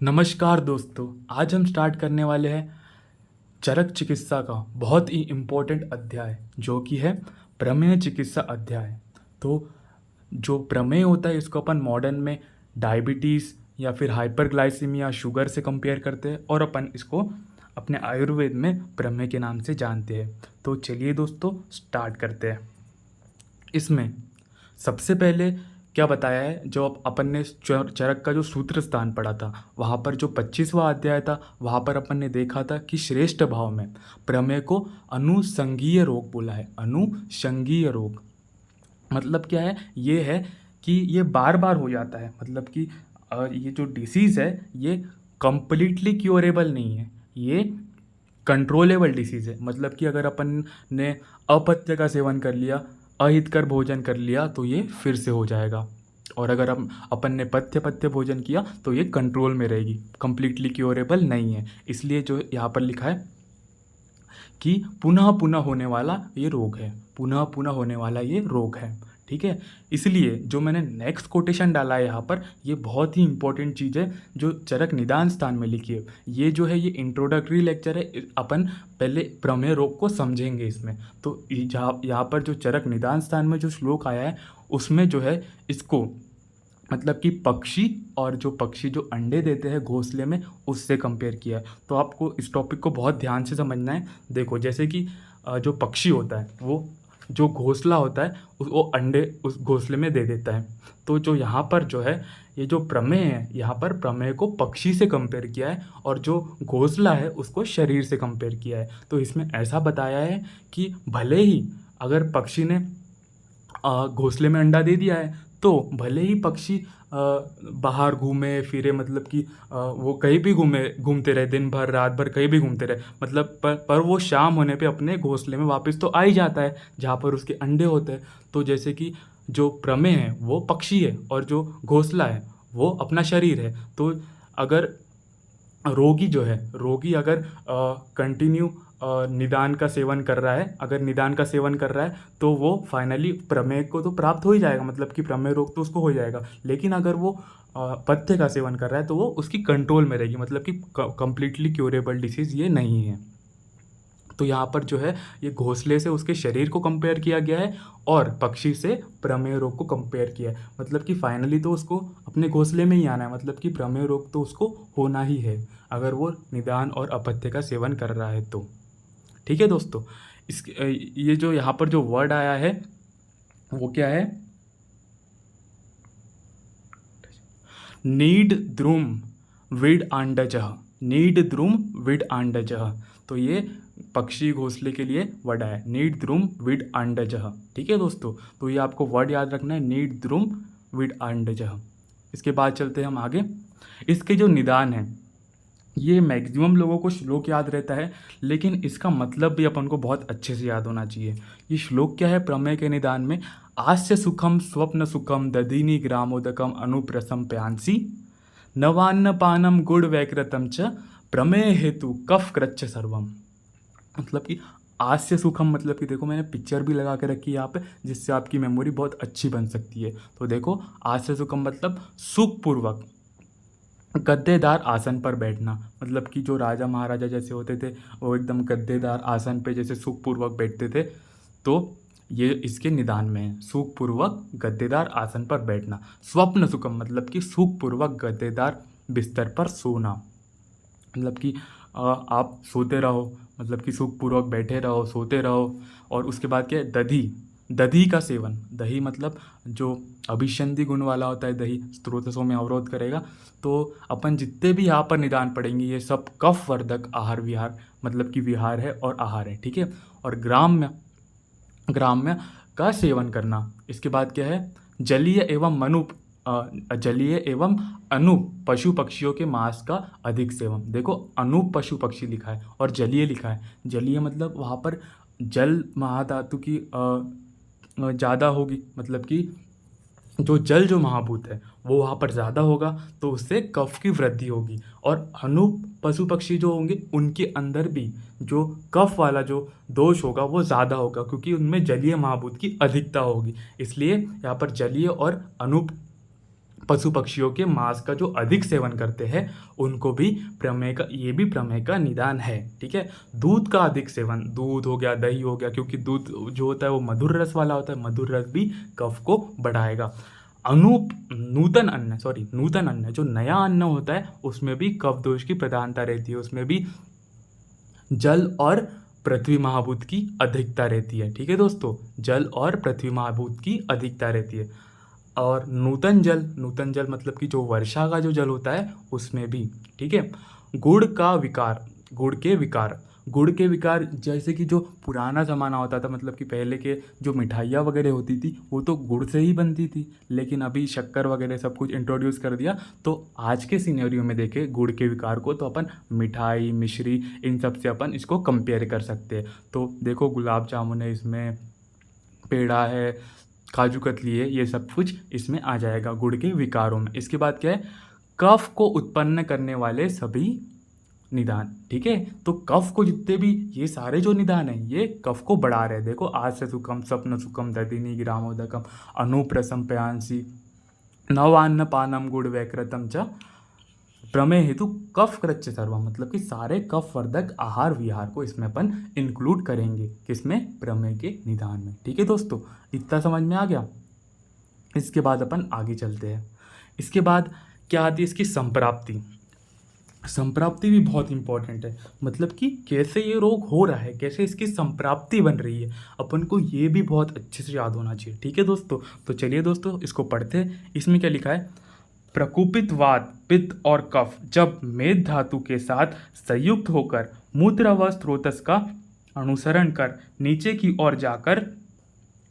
नमस्कार दोस्तों, आज हम स्टार्ट करने वाले हैं चरक चिकित्सा का बहुत ही इम्पोर्टेंट अध्याय जो कि है प्रमेय चिकित्सा अध्याय। तो जो प्रमेय होता है इसको अपन मॉडर्न में डायबिटीज़ या फिर हाइपरग्लाइसीमिया शुगर से कंपेयर करते हैं और अपन इसको अपने आयुर्वेद में प्रमेय के नाम से जानते हैं। तो चलिए दोस्तों स्टार्ट करते हैं। इसमें सबसे पहले क्या बताया है, जो अपन ने चरक का जो सूत्र स्थान पढ़ा था वहाँ पर जो 25वां अध्याय था वहाँ पर अपन ने देखा था कि श्रेष्ठ भाव में प्रमेय को अनुषंगीय रोग बोला है। अनुषंगीय रोग मतलब क्या है, ये है कि ये बार बार हो जाता है, मतलब कि ये जो डिसीज़ है ये कंप्लीटली क्योरेबल नहीं है, ये कंट्रोलेबल डिसीज़ है। मतलब कि अगर अपन ने अपथ्य का सेवन कर लिया, अहितकर भोजन कर लिया तो ये फिर से हो जाएगा, और अगर हम अपन ने पथ्य भोजन किया तो ये कंट्रोल में रहेगी, कंप्लीटली क्योरेबल नहीं है। इसलिए जो यहाँ पर लिखा है कि पुनः पुनः होने वाला ये रोग है, पुनः पुनः होने वाला ये रोग है। ठीक है, इसलिए जो मैंने नेक्स्ट कोटेशन डाला है यहाँ पर, ये बहुत ही इंपॉर्टेंट चीज़ है जो चरक निदान स्थान में लिखी है। ये जो है ये इंट्रोडक्टरी लेक्चर है, अपन पहले प्रमेय रोग को समझेंगे इसमें। तो यहाँ पर जो चरक निदान स्थान में जो श्लोक आया है उसमें जो है इसको मतलब कि पक्षी और जो पक्षी जो अंडे देते हैं घोंसले में उससे कंपेयर किया है। तो आपको इस टॉपिक को बहुत ध्यान से समझना है। देखो, जैसे कि जो पक्षी होता है वो जो घोंसला होता है वो अंडे उस घोंसले में दे देता है। तो जो यहाँ पर जो है ये जो प्रमेय है, यहाँ पर प्रमेय को पक्षी से कंपेयर किया है और जो घोंसला है उसको शरीर से कंपेयर किया है। तो इसमें ऐसा बताया है कि भले ही अगर पक्षी ने घोंसले में अंडा दे दिया है तो भले ही पक्षी बाहर घूमे फिरे, मतलब कि वो कहीं भी घूमते रहे, दिन भर रात भर कहीं भी घूमते रहे, मतलब पर वो शाम होने पे अपने घोंसले में वापस तो आ ही जाता है जहाँ पर उसके अंडे होते हैं। तो जैसे कि जो प्रमेय है वो पक्षी है और जो घोंसला है वो अपना शरीर है। तो अगर रोगी अगर कंटिन्यू निदान का सेवन कर रहा है, अगर निदान का सेवन कर रहा है तो वो फाइनली प्रमेय को तो प्राप्त हो ही जाएगा, मतलब कि प्रमेय रोग तो उसको हो जाएगा। लेकिन अगर वो पथ्य का सेवन कर रहा है तो वो उसकी कंट्रोल में रहेगी, मतलब कि कंप्लीटली क्योरेबल डिसीज़ ये नहीं है। तो यहाँ पर जो है ये घोंसले से उसके शरीर को कंपेयर किया गया है और पक्षी से प्रमेय रोग को कंपेयर किया है। मतलब कि फाइनली तो उसको अपने घोंसले में ही आना है, मतलब कि प्रमेय रोग तो उसको होना ही है अगर वो निदान और अपथ्य का सेवन कर रहा है तो। ठीक है दोस्तों, ये जो यहाँ पर जो वर्ड आया है वो क्या है, नीड द्रुम विड अंडजः, नीड द्रुम विड अंडजः। तो ये पक्षी घोंसले के लिए वर्ड आया, नीड द्रुम विड अंडजः। ठीक है दोस्तों, तो ये आपको वर्ड याद रखना है, नीड द्रुम विड अंडजः। इसके बाद चलते हैं हम आगे। इसके जो निदान है ये मैक्सिमम लोगों को श्लोक याद रहता है, लेकिन इसका मतलब भी अपन को बहुत अच्छे से याद होना चाहिए। ये श्लोक क्या है प्रमेय के निदान में, आस्य सुखम स्वप्न सुखम दधीनी ग्रामोदकम अनुप्रसम प्यांसी नवान्न पानम गुड़ वैकृतम च प्रमेय हेतु कफ क्रच्छ सर्वम। मतलब कि आस्य सुखम, मतलब कि देखो मैंने पिक्चर भी लगा के रखी है यहाँ पे जिससे आपकी मेमोरी बहुत अच्छी बन सकती है। तो देखो, आस्य सुखम मतलब सुखपूर्वक गद्देदार आसन पर बैठना, मतलब कि जो राजा महाराजा जैसे होते थे वो एकदम गद्देदार आसन पे जैसे सुखपूर्वक बैठते थे, तो ये इसके निदान में है, सुखपूर्वक गद्देदार आसन पर बैठना। स्वप्न सुखम मतलब कि सुखपूर्वक गद्देदार बिस्तर पर सोना, मतलब कि आप सोते रहो, मतलब कि सुखपूर्वक बैठे रहो सोते रहो। और उसके बाद क्या है, दधी का सेवन, दही मतलब जो अभिसंधि गुण वाला होता है, दही स्रोतसों में अवरोध करेगा। तो अपन जितने भी यहाँ पर निदान पढ़ेंगे ये सब कफ वर्धक आहार विहार, मतलब कि विहार है और आहार है। ठीक है, और ग्राम्य का सेवन करना। इसके बाद क्या है, जलीय एवं अनूप पशु पक्षियों के मांस का अधिक सेवन। देखो, अनूप पशु पक्षी लिखा है और जलीय लिखा है। जलीय मतलब वहाँ पर जल महाधातु की ज़्यादा होगी, मतलब कि जो महाभूत है वो वहाँ पर ज़्यादा होगा तो उससे कफ की वृद्धि होगी। और अनूप पशु पक्षी जो होंगे उनके अंदर भी जो कफ वाला जो दोष होगा वो ज़्यादा होगा, क्योंकि उनमें जलीय महाभूत की अधिकता होगी। इसलिए यहाँ पर जलीय और अनूप पशु पक्षियों के मांस का जो अधिक सेवन करते हैं उनको भी प्रमेह का, ये भी प्रमेह का निदान है। ठीक है। दूध का अधिक सेवन, दूध हो गया, दही हो गया, क्योंकि दूध जो होता है वो मधुर रस वाला होता है, मधुर रस भी कफ को बढ़ाएगा। नूतन अन्न जो नया अन्न होता है उसमें भी कफ दोष की प्रधानता रहती है, उसमें भी जल और पृथ्वी महाभूत की अधिकता रहती है। ठीक है दोस्तों, जल और पृथ्वी महाभूत की अधिकता रहती है। और नूतन जल मतलब कि जो वर्षा का जो जल होता है उसमें भी। ठीक है। गुड़ के विकार जैसे कि जो पुराना ज़माना होता था, मतलब कि पहले के जो मिठाइयाँ वगैरह होती थी वो तो गुड़ से ही बनती थी, लेकिन अभी शक्कर वगैरह सब कुछ इंट्रोड्यूस कर दिया। तो आज के सिनेरियो में देखें गुड़ के विकार को, तो अपन मिठाई, मिश्री, इन सब से अपन इसको कंपेयर कर सकते हैं। तो देखो गुलाब जामुन है, इसमें पेड़ा है, काजू कतली है, ये सब कुछ इसमें आ जाएगा गुड़ के विकारों में। इसके बाद क्या है, कफ को उत्पन्न करने वाले सभी निदान। ठीक है। तो कफ को जितने भी ये सारे जो निदान है ये कफ को बढ़ा रहे हैं। देखो, आज से सुखम, स्वप्न सुखम, दधिनी ग्रामोदकम, अनुप्रसम पयांसी, नवान्न पानम गुड़ वैकृतम च प्रमेय हेतु कफ कृच्च सर्व, मतलब कि सारे कफ वर्धक आहार विहार को इसमें अपन इंक्लूड करेंगे, किसमें, प्रमेय के निदान में। ठीक है दोस्तों, इतना समझ में आ गया। इसके बाद अपन आगे चलते हैं। इसके बाद क्या आती है, इसकी संप्राप्ति। संप्राप्ति भी बहुत इंपॉर्टेंट है, मतलब कि कैसे ये रोग हो रहा है, कैसे इसकी संप्राप्ति बन रही है, अपन को ये भी बहुत अच्छे से याद होना चाहिए। ठीक है दोस्तों, तो चलिए दोस्तों इसको पढ़ते हैं। इसमें क्या लिखा है, प्रकोपित वात, पित्त और कफ जब मेद धातु के साथ संयुक्त होकर मूत्र व स्रोतस का अनुसरण कर नीचे की ओर जाकर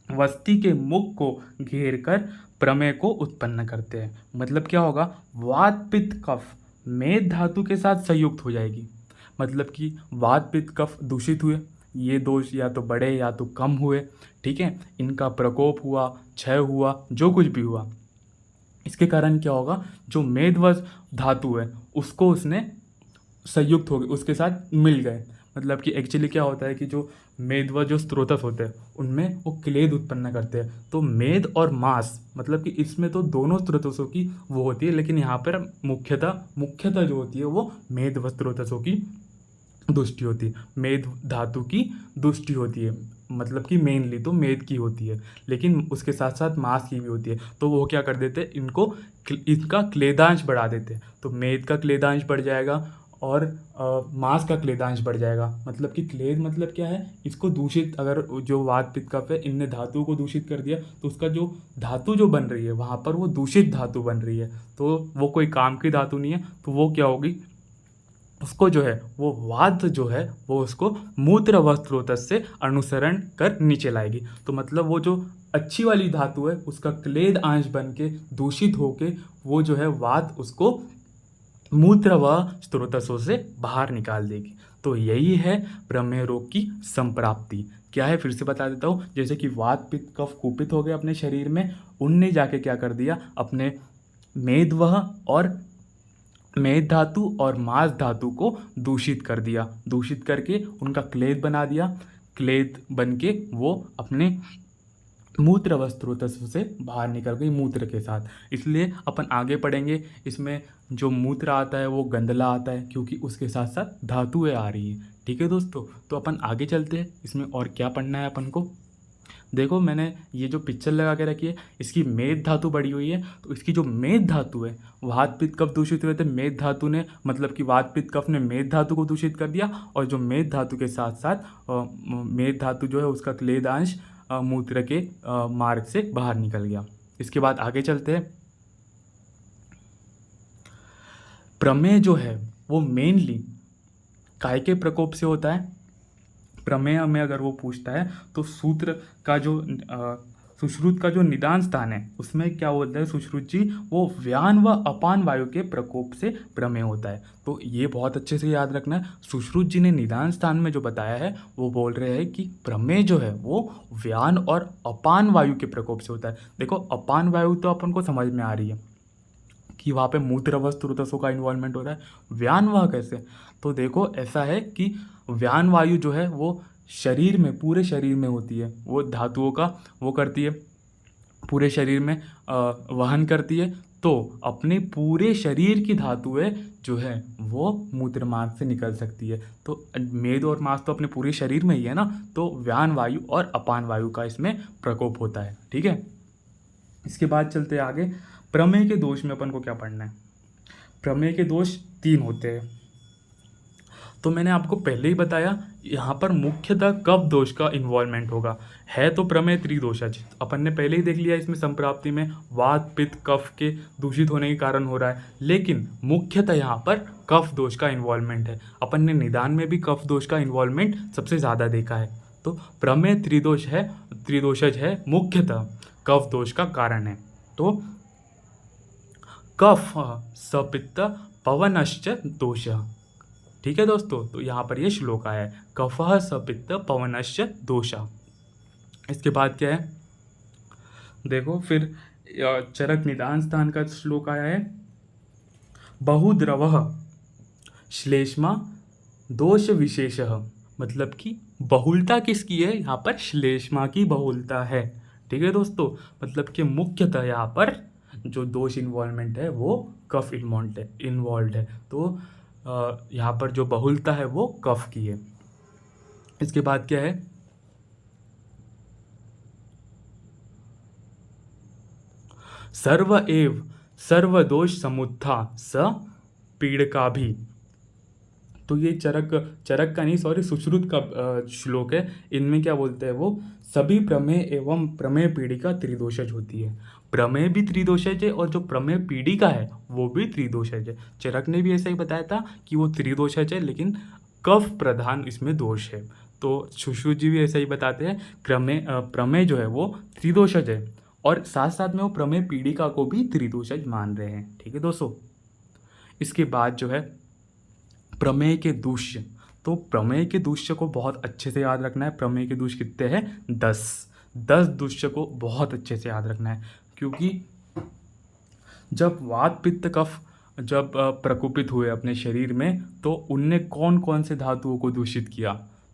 वस्ती के मुख को घेर कर प्रमेय को उत्पन्न करते हैं। मतलब क्या होगा, वात पित्त कफ मेद धातु के साथ संयुक्त हो जाएगी, मतलब कि वात पित्त कफ दूषित हुए, ये दोष या तो बढ़े या तो कम हुए। ठीक है। इनका प्रकोप हुआ, क्षय हुआ, जो कुछ भी हुआ, इसके कारण क्या होगा, जो मेदवस धातु है उसको उसने संयुक्त हो गए, उसके साथ मिल गए। मतलब कि एक्चुअली क्या होता है कि जो मेद व जो स्त्रोतस होते हैं उनमें वो क्लेद उत्पन्न करते हैं। तो मेद और मांस, मतलब कि इसमें तो दोनों स्त्रोतसों की वो होती है, लेकिन यहाँ पर मुख्यतः जो होती है वो मेद व स्त्रोतसों की दुष्टि होती है, मेद धातु की दुष्टि होती है, मतलब कि मेनली तो मेद की होती है, लेकिन उसके साथ साथ मांस की भी होती है। तो वो क्या कर देते हैं, इनका क्लेदांश बढ़ा देते हैं। तो मेद का क्लेदांश बढ़ जाएगा और मांस का क्लेदांश बढ़ जाएगा। मतलब कि क्लेद मतलब क्या है, इसको दूषित, अगर जो वात पित्त कफ है इनने धातु को दूषित कर दिया तो उसका जो धातु जो बन रही है वहाँ पर वो दूषित धातु बन रही है, तो वो कोई काम की धातु नहीं है। तो वो क्या होगी, उसको जो है वो वात जो है वो उसको मूत्र व स्रोतस से अनुसरण कर नीचे लाएगी। तो मतलब वो जो अच्छी वाली धातु है उसका क्लेद अंश बन के दूषित होके वो जो है वात उसको मूत्र व स्रोतसों से बाहर निकाल देगी। तो यही है प्रमेह रोग की संप्राप्ति। क्या है, फिर से बता देता हूँ। जैसे कि वात पित्त कफ कुपित हो गए अपने शरीर में, उनने जाके क्या कर दिया, अपने मेदवह और मेद धातु और मांस धातु को दूषित कर दिया, दूषित करके उनका क्लेद बना दिया। क्लेद बन के वो अपने मूत्र व स्रोतसों से बाहर निकल गई मूत्र के साथ। इसलिए अपन आगे पढ़ेंगे, इसमें जो मूत्र आता है वो गंदला आता है, क्योंकि उसके साथ साथ धातुएं आ रही है। ठीक है दोस्तों, तो अपन आगे चलते हैं। इसमें और क्या पढ़ना है अपन को, देखो मैंने ये जो पिक्चर लगा के रखी है, इसकी मेद धातु बढ़ी हुई है। तो इसकी जो मेद धातु है, वात पित्त कफ दूषित हुए थे, मेद धातु ने, मतलब कि वात पित्त कफ ने मेद धातु को दूषित कर दिया, और जो मेद धातु के साथ साथ मेद धातु जो है उसका क्लेदांश मूत्र के मार्ग से बाहर निकल गया। इसके बाद आगे चलते हैं। प्रमेय जो है वो मेनली काय के प्रकोप से होता है। प्रमेय में अगर वो पूछता है तो सूत्र का जो सुश्रुत का जो निदान स्थान है उसमें क्या होता है, सुश्रुत जी वो व्यान व अपान वायु के प्रकोप से प्रमेय होता है। तो ये बहुत अच्छे से याद रखना है। सुश्रुत जी ने निदान स्थान में जो बताया है वो बोल रहे हैं कि प्रमेय जो है वो व्यान और अपान वायु के प्रकोप से होता है। देखो, अपान वायु तो अपन को समझ में आ रही है कि वहाँ पे मूत्र व स्रोतसों का इन्वॉल्वमेंट हो रहा है। व्यान वायु कैसे, तो देखो ऐसा है कि व्यान वायु जो है वो शरीर में, पूरे शरीर में होती है, वो धातुओं का वो करती है, पूरे शरीर में वहन करती है। तो अपने पूरे शरीर की धातुएं जो है वो मूत्र मार्ग से निकल सकती है। तो मेद और मांस तो अपने पूरे शरीर में ही है ना, तो व्यान वायु और अपान वायु का इसमें प्रकोप होता है। ठीक है, इसके बाद चलते हैं आगे। प्रमेय के दोष में अपन को क्या पढ़ना है? प्रमेय के दोष 3 होते हैं। तो मैंने आपको पहले ही बताया, यहाँ पर मुख्यतः कफ दोष का इन्वॉल्वमेंट होगा। है तो प्रमेय त्रिदोषज, अपन ने पहले ही देख लिया इसमें संप्राप्ति में वात पित्त कफ के दूषित होने के कारण हो रहा है, लेकिन मुख्यतः यहाँ पर कफ दोष का इन्वॉल्वमेंट है। अपन ने निदान में भी कफ दोष का इन्वॉल्वमेंट सबसे ज़्यादा देखा है। तो प्रमेय त्रिदोषज है, मुख्यतः कफ दोष का कारण है। तो कफ सपित्त पवनश्च दोष। ठीक है दोस्तों, तो यहाँ पर ये श्लोक आया है, कफः सपित्त पवनश्च दोष। इसके बाद क्या है, देखो फिर चरक निदान स्थान का श्लोक आया है, बहुद्रवः श्लेष्मा दोष विशेषः। मतलब कि बहुलता किसकी है? यहाँ पर श्लेष्मा की बहुलता है। ठीक है दोस्तों, मतलब कि मुख्यतः यहाँ पर जो दोष इन्वॉल्वमेंट है वो कफ इन्वॉल्व है। तो यहाँ पर जो बहुलता है वो कफ की है। इसके बाद क्या है, सर्व एव सर्वदोष समुत्था स पीड़का भी। तो ये चरक का नहीं, सॉरी, सुश्रुत का श्लोक है। इनमें क्या बोलते हैं वो, सभी प्रमेय एवं प्रमेय पीड़िका त्रिदोषज होती है। प्रमेय भी त्रिदोषज है और जो प्रमेय पीड़िका है वो भी त्रिदोषज है। चरक ने भी ऐसा ही बताया था कि वो त्रिदोषज है, लेकिन कफ प्रधान इसमें दोष है। तो सुश्रुत जी भी ऐसा ही बताते हैं, प्रमेय जो है वो त्रिदोषज है और साथ साथ में वो प्रमेय पीड़िका को भी त्रिदोषज मान रहे हैं। ठीक है दोस्तों, इसके बाद जो है प्रमेय के दूष्य। तो प्रमेय के दूष्य को बहुत अच्छे से याद रखना है। प्रमेय के दूष्य कितने हैं? 10 दूष्य को बहुत अच्छे से याद रखना है, क्योंकि जब वात पित्त कफ जब प्रकोपित हुए अपने शरीर में, तो उनने कौन कौन से धातुओं को दूषित किया?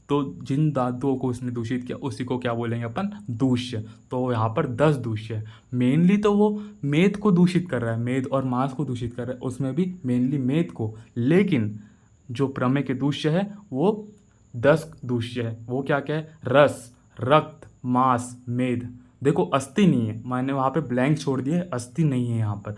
तो जिन धातुओं को उसने दूषित किया उसी को क्या बोलेंगे अपन? दूष्य। तो यहाँ पर 10 दूष्य है। मेनली तो वो मेद को दूषित कर रहा है, मेद और मांस को दूषित कर रहा है, उसमें भी मेनली मेद को। लेकिन जो प्रमेय के दूष्य है वो 10 दूष्य है। वो क्या क्या है? रस, रक्त, मांस, मेद। देखो अस्थि नहीं है, मैंने वहाँ पे ब्लैंक छोड़ दिया है, अस्थि नहीं है, यहाँ पर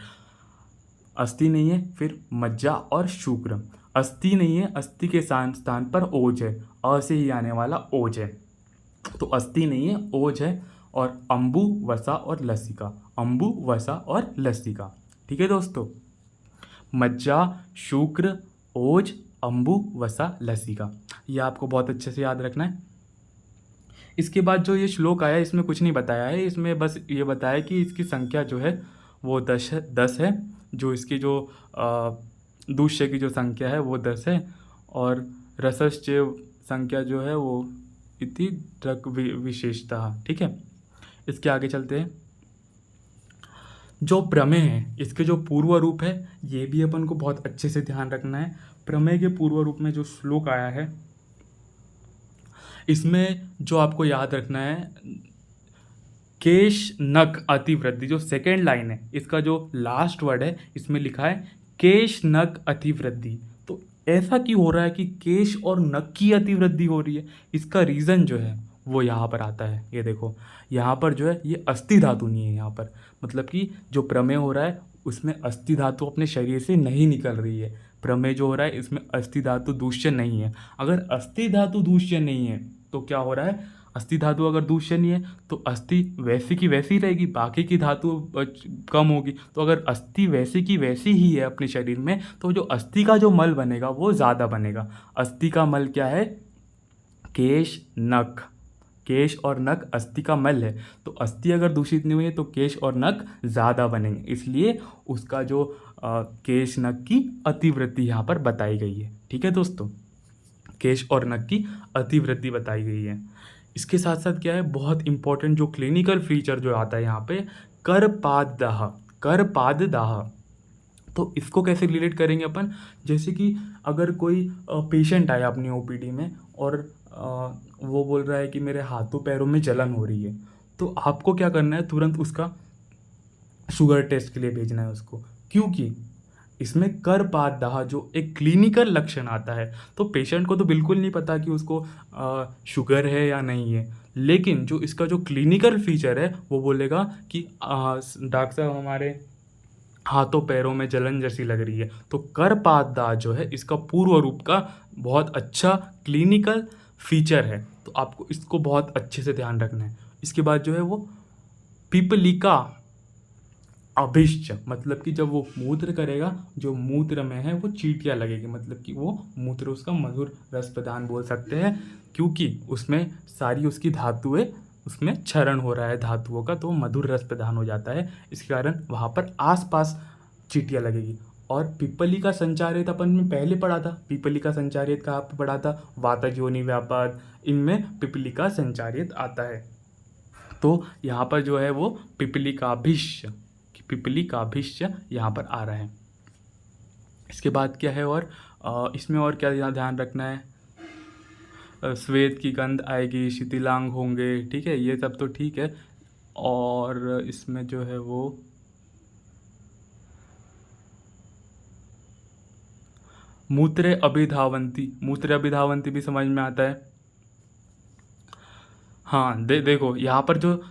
अस्थि नहीं है। फिर मज्जा और शुक्र, अस्थि नहीं है, अस्थि के स्थान पर ओज है, अ से ही आने वाला ओज है। तो अस्थि नहीं है, ओज है। और अंबु, वसा और लसिका, अंबु, वसा और लसिका। ठीक है दोस्तों, मज्जा, शुक्र, ओज, अंबु, वसा, लसिका, ये आपको बहुत अच्छे से याद रखना है। इसके बाद जो ये श्लोक आया इसमें कुछ नहीं बताया है, इसमें बस ये बताया कि इसकी संख्या जो है वो 10 है। जो इसकी जो दूष्य की जो संख्या है वो 10 है, और रसश्चेव संख्या जो है वो इति ड्रग विशेषता। ठीक है, इसके आगे चलते हैं। जो प्रमेय है इसके जो पूर्व रूप है ये भी अपन को बहुत अच्छे से ध्यान रखना है। प्रमेय के पूर्व रूप में जो श्लोक आया है इसमें जो आपको याद रखना है, केश नक अतिवृद्धि, जो सेकेंड लाइन है इसका जो लास्ट वर्ड है इसमें लिखा है केश नक अतिवृद्धि। तो ऐसा क्यों हो रहा है कि केश और नक की अतिवृद्धि हो रही है? इसका रीज़न जो है वो यहाँ पर आता है। ये देखो यहाँ पर जो है ये अस्थि धातु नहीं है यहाँ पर, मतलब कि जो प्रमेय हो रहा है उसमें अस्थि धातु अपने शरीर से नहीं निकल रही है। प्रमेय जो हो रहा है इसमें अस्थि धातु दूष्य नहीं है। अगर अस्थि धातु दूष्य नहीं है तो क्या हो रहा है, अस्थि धातु अगर दूष्य नहीं है तो अस्थि वैसी की वैसी रहेगी, बाकी की धातु कम होगी। तो अगर अस्थि वैसी की वैसी ही है अपने शरीर में तो जो अस्थि का जो मल बनेगा वो ज़्यादा बनेगा। अस्थि का मल क्या है? केश नख, केश और नख अस्थि का मल है। तो अस्थि अगर दूषित नहीं हुई है तो केश और नख ज़्यादा बनेंगे, इसलिए उसका जो केश नख की अतिवृद्धि यहाँ पर बताई गई है। ठीक है दोस्तों, केश और नख की अतिवृद्धि बताई गई है। इसके साथ साथ क्या है, बहुत इंपॉर्टेंट जो क्लिनिकल फीचर जो आता है यहाँ पे, करपाददाह, करपाददाह। तो इसको कैसे रिलेट करेंगे अपन? जैसे कि अगर कोई पेशेंट आया अपनी ओपीडी में और वो बोल रहा है कि मेरे हाथों पैरों में जलन हो रही है, तो आपको क्या करना है, तुरंत उसका शुगर टेस्ट के लिए भेजना है उसको, क्योंकि इसमें करपात दाह जो एक क्लिनिकल लक्षण आता है, तो पेशेंट को तो बिल्कुल नहीं पता कि उसको शुगर है या नहीं है, लेकिन जो इसका जो क्लिनिकल फीचर है वो बोलेगा कि डॉक्टर साहब हमारे हाथों पैरों में जलन जैसी लग रही है। तो करपात दाह जो है इसका पूर्व रूप का बहुत अच्छा क्लिनिकल फीचर है, तो आपको इसको बहुत अच्छे से ध्यान रखना है। इसके बाद जो है वो पिपलिका अभिष्च, मतलब कि जब वो मूत्र करेगा, जो मूत्र में है वो चींटियाँ लगेगी, मतलब कि वो मूत्र उसका मधुर रस प्रदान बोल सकते हैं, क्योंकि उसमें सारी उसकी धातुएं, उसमें क्षरण हो रहा है धातुओं का, तो मधुर रस प्रदान हो जाता है, इसके कारण वहाँ पर आसपास चींटियाँ लगेगी। और पिपलिका संचारित अपन में पहले पढ़ा था, पिपलिका संचारित कहाँ पे पढ़ा था, वातज व्यापाद, इनमें पिपलिका संचारित आता है। तो यहाँ पर जो है वो पिपलिकाभिष्य यहाँ पर आ रहा है। इसके बाद क्या है, और इसमें और क्या ध्यान रखना है, श्वेत की गंध आएगी, शिथिलांग होंगे, ठीक है, ये सब तो ठीक है। और इसमें जो है वो मूत्रे अभिधावंती भी समझ में आता है। हाँ, देखो यहाँ पर जो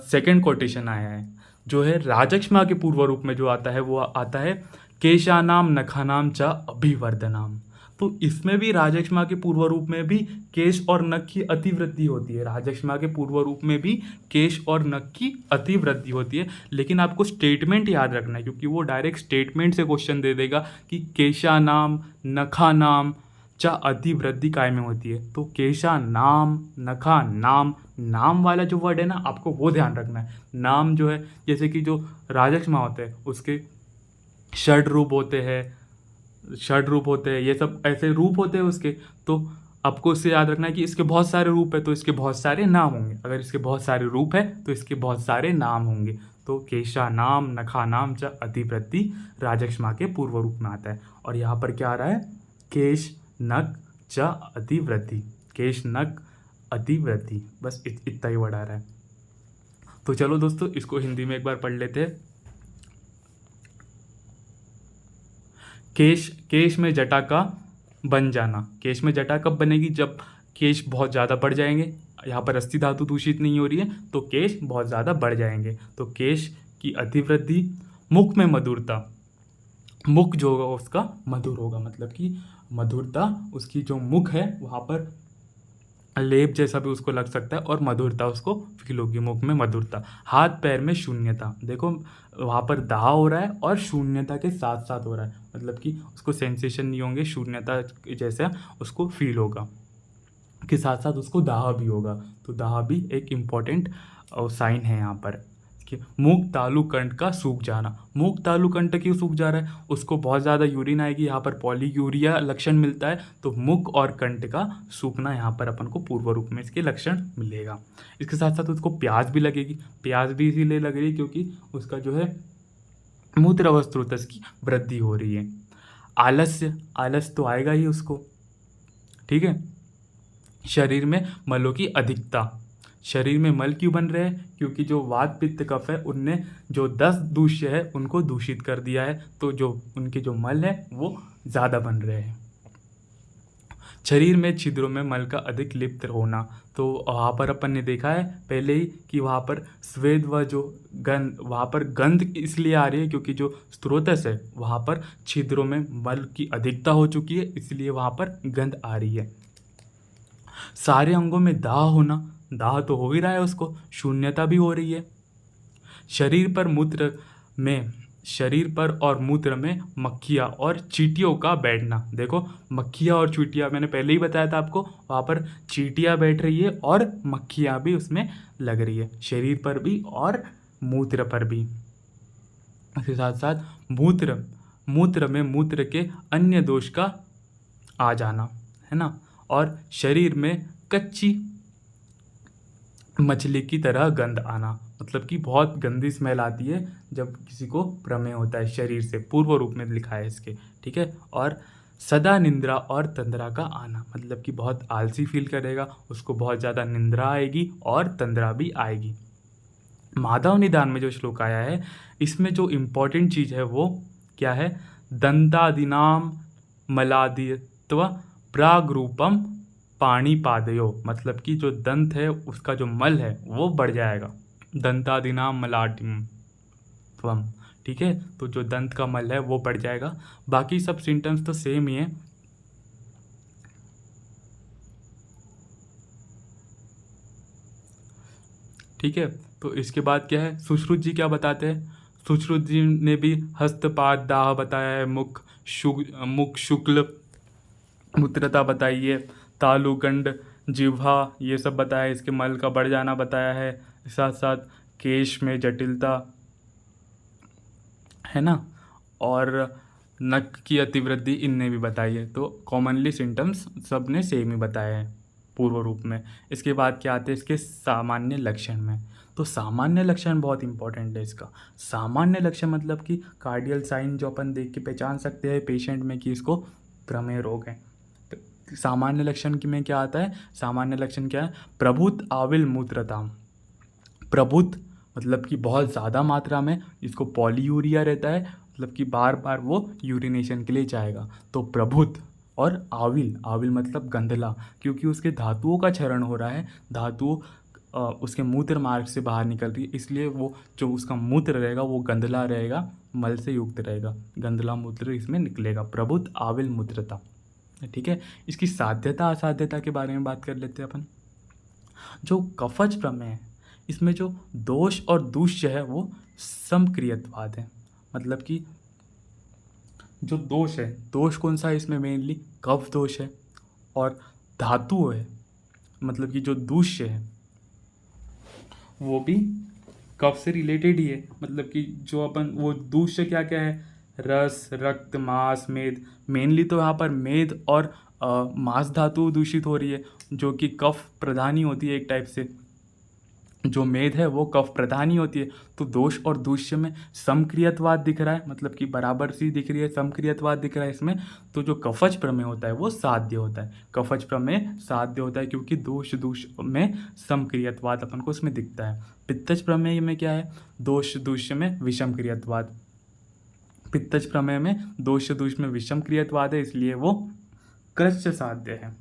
सेकंड कोटेशन आया है, जो है राजक्ष्मा के पूर्व रूप में जो आता है वो आता है केशानाम नखानाम च अभिवर्धनाम। तो इसमें भी राजक्ष्मा के पूर्व रूप में भी केश और नख की अतिवृद्धि होती है, राजक्ष्मा के पूर्व रूप में भी केश और नख की अतिवृद्धि होती है, लेकिन आपको स्टेटमेंट याद रखना है, क्योंकि वो डायरेक्ट स्टेटमेंट से क्वेश्चन दे देगा कि केशानाम नखानाम चा अतिवृद्धि काय में होती है। तो केशा नाम, नखा नाम, नाम वाला जो वर्ड है ना, आपको वो ध्यान रखना है। नाम जो है, जैसे कि जो राजक्ष्मा होते हैं उसके षड रूप होते हैं, ये सब ऐसे रूप होते हैं उसके, तो आपको इससे याद रखना है कि इसके बहुत सारे रूप है तो इसके बहुत सारे नाम होंगे, अगर इसके बहुत सारे रूप है तो इसके बहुत सारे नाम होंगे। तो केशा नाम, नखा नाम च अतिवृद्धि राजक्ष्मा के पूर्व रूप में आता है। और यहाँ पर क्या आ रहा है, केश नक च अतिवृद्धि, केश नक अतिवृद्धि, बस इतना ही वर्ड आ रहा है। तो चलो दोस्तों, इसको हिंदी में एक बार पढ़ लेते हैं। केश में जटा का बन जाना, केश में जटा कब बनेगी, जब केश बहुत ज़्यादा बढ़ जाएंगे, यहाँ पर अस्थि धातु दूषित नहीं हो रही है तो केश बहुत ज़्यादा बढ़ जाएंगे, तो केश की अतिवृद्धि। मुख में मधुरता, मुख जो होगा उसका मधुर होगा, मतलब कि मधुरता, उसकी जो मुख है वहाँ पर लेप जैसा भी उसको लग सकता है और मधुरता उसको फील होगी, मुख में मधुरता। हाथ पैर में शून्यता, देखो वहाँ पर दाह हो रहा है और शून्यता के साथ साथ हो रहा है, मतलब कि उसको सेंसेशन नहीं होंगे, शून्यता जैसा उसको फील होगा, के साथ साथ उसको दाह भी होगा, तो दाह भी एक इम्पॉर्टेंट साइन है यहाँ पर। मूक तालु कंठ का सूख जाना, मूक तालु कंठ क्यों सूख जा रहा है, उसको बहुत ज़्यादा यूरिन आएगी, यहाँ पर पॉलीयूरिया लक्षण मिलता है, तो मुख और कंठ का सूखना यहाँ पर अपन को पूर्व रूप में इसके लक्षण मिलेगा। इसके साथ साथ उसको प्यास भी लगेगी, प्यास भी इसीलिए लग रही है क्योंकि उसका जो है मूत्र अवस्थोतस की वृद्धि हो रही है। आलस्य, आलस तो आएगा ही उसको, ठीक है। शरीर में मलों की अधिकता, शरीर में मल क्यों बन रहे हैं, क्योंकि जो वात पित्त कफ है उनने जो 10 दूष्य है उनको दूषित कर दिया है, तो जो उनके जो मल है वो ज़्यादा बन रहे हैं। शरीर में छिद्रों में मल का अधिक लिप्त होना, तो वहाँ पर अपन ने देखा है पहले ही कि वहाँ पर स्वेद व जो गंध, वहाँ पर गंध इसलिए आ रही है क्योंकि जो स्रोतस है वहाँ पर छिद्रों में मल की अधिकता हो चुकी है, इसलिए वहाँ पर गंध आ रही है। सारे अंगों में दाह होना, दाह तो हो ही रहा है उसको, शून्यता भी हो रही है। शरीर पर और मूत्र में मक्खियाँ और चींटियों का बैठना, देखो मक्खियाँ और चींटियाँ मैंने पहले ही बताया था आपको, वहाँ पर चींटियाँ बैठ रही है और मक्खियाँ भी उसमें लग रही है, शरीर पर भी और मूत्र पर भी। इसके साथ साथ मूत्र में मूत्र के अन्य दोष का आ जाना, है ना, और शरीर में कच्ची मछली की तरह गंध आना, मतलब कि बहुत गंदी स्मेल आती है जब किसी को प्रमेय होता है शरीर से, पूर्व रूप में लिखा है इसके, ठीक है। और सदा निंद्रा और तंद्रा का आना, मतलब कि बहुत आलसी फील करेगा, उसको बहुत ज़्यादा निंद्रा आएगी और तंद्रा भी आएगी। माधव निदान में जो श्लोक आया है, इसमें जो इम्पोर्टेंट चीज़ है वो क्या है? दंतादिनाम मलादित्व प्रागरूपम पाणिपादयो, मतलब कि जो दंत है उसका जो मल है वो बढ़ जाएगा। दंतादिनाम मलाटिम, ठीक है, तो जो दंत का मल है वो बढ़ जाएगा। बाकी सब सिम्टम्स तो सेम ही है। ठीक है, तो इसके बाद क्या है, सुश्रुत जी क्या बताते हैं? सुश्रुत जी ने भी हस्तपाद दाह बताया है, मुख शुक्ल मूत्रता बताई है, तालुगंड जिह्वा ये सब बताया है, इसके मल का बढ़ जाना बताया है, साथ साथ केश में जटिलता है ना, और नख की अतिवृद्धि इनने भी बताई है। तो कॉमनली सिम्टम्स सब ने सेम ही बताए हैं पूर्व रूप में। इसके बाद क्या आते हैं इसके सामान्य लक्षण में। तो सामान्य लक्षण बहुत इंपॉर्टेंट है इसका। सामान्य लक्षण मतलब कि कार्डियल साइन जो अपन देख के पहचान सकते हैं पेशेंट में कि इसको प्रमेय रोग है। तो सामान्य लक्षण की में क्या आता है? सामान्य लक्षण क्या है? प्रभुत आविल मूत्रताम। प्रभुत मतलब कि बहुत ज़्यादा मात्रा में, इसको पॉलीयूरिया रहता है, मतलब कि बार बार वो यूरिनेशन के लिए जाएगा। तो प्रभुत और आविल, आविल मतलब गंधला, क्योंकि उसके धातुओं का क्षरण हो रहा है, धातु उसके मूत्र मार्ग से बाहर निकल रही है, इसलिए वो जो उसका मूत्र रहेगा वो गंधला रहेगा, मल से युक्त रहेगा, गंधला मूत्र इसमें निकलेगा। प्रभुत आविल मूत्रता, ठीक है। इसकी साध्यता असाध्यता के बारे में बात कर लेते हैं अपन। जो कफज प्रमेय है इसमें जो दोष और दूष्य है वो समक्रियत्वाद है, मतलब कि जो दोष है, दोष कौन सा है इसमें? मेनली कफ दोष है, और धातु है, मतलब कि जो दूष्य है वो भी कफ से रिलेटेड ही है, मतलब कि जो अपन वो दूष्य क्या क्या है? रस, रक्त, मांस, मेद। मेनली तो यहाँ पर मेद और मांस धातु दूषित हो रही है, जो कि कफ प्रधान ही होती है एक टाइप से। जो मेद है वो कफ प्रधान ही होती है। तो दोष और दूष्य में समक्रियत्वाद दिख रहा है, मतलब कि बराबर सी दिख रही है, समक्रियत्वाद दिख रहा है इसमें। तो जो कफज प्रमेय होता है वो साध्य होता है, कफज प्रमेय साध्य होता है, क्योंकि दोष दूष में समक्रियत्वाद अपन को उसमें दिखता है। पित्तज प्रमेय में क्या है? दोष दूष्य में विषम क्रियत्वाद। पित्तज प्रमेय में दोष दूष में विषम क्रियत्वाद है, इसलिए वो कृष्ट साध्य है।